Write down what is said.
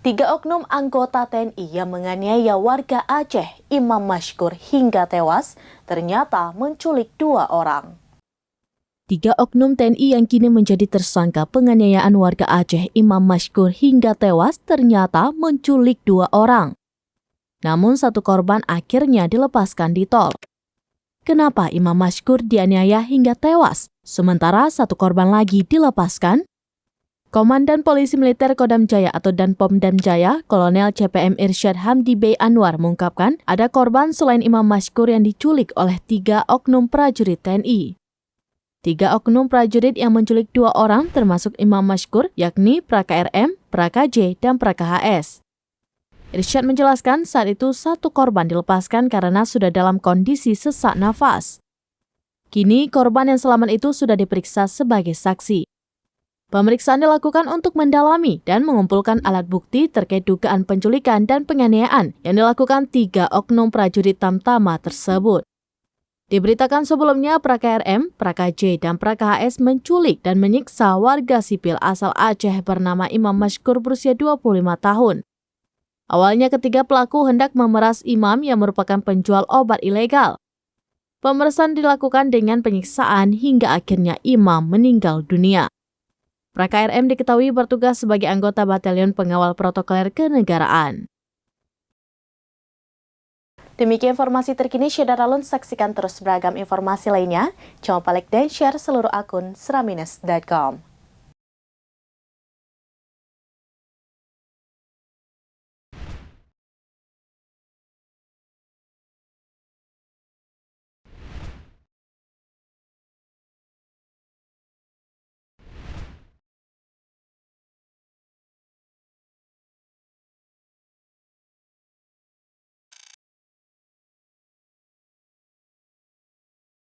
Tiga oknum anggota TNI yang menganiaya warga Aceh, Imam Mashkur hingga tewas, ternyata menculik 2 orang. Tiga oknum TNI yang kini menjadi tersangka penganiayaan warga Aceh, Imam Mashkur hingga tewas, ternyata menculik 2 orang. Namun satu korban akhirnya dilepaskan di tol. Kenapa Imam Mashkur dianiaya hingga tewas, sementara satu korban lagi dilepaskan? Komandan Polisi Militer Kodam Jaya atau Danpom-Dam Jaya, Kolonel CPM Irsyad Hamdi B. Anwar mengungkapkan ada korban selain Imam Mashkur yang diculik oleh 3 oknum prajurit TNI. 3 oknum prajurit yang menculik 2 orang termasuk Imam Mashkur, yakni Praka RM, Praka J, dan Praka HS. Irsyad menjelaskan saat itu satu korban dilepaskan karena sudah dalam kondisi sesak nafas. Kini korban yang selamat itu sudah diperiksa sebagai saksi. Pemeriksaan dilakukan untuk mendalami dan mengumpulkan alat bukti terkait dugaan penculikan dan penganiayaan yang dilakukan 3 oknum prajurit Tamtama tersebut. Diberitakan sebelumnya Praka RM, Praka J, dan Praka HS menculik dan menyiksa warga sipil asal Aceh bernama Imam Mashkur berusia 25 tahun. Awalnya ketiga pelaku hendak memeras Imam yang merupakan penjual obat ilegal. Pemerasan dilakukan dengan penyiksaan hingga akhirnya Imam meninggal dunia. Praka RM diketahui bertugas sebagai anggota Batalion Pengawal Protokoler Kenegaraan. Demikian informasi terkini, Syedar Alun. Saksikan terus beragam informasi lainnya. Jangan lupa like dan share seluruh akun seramines.com.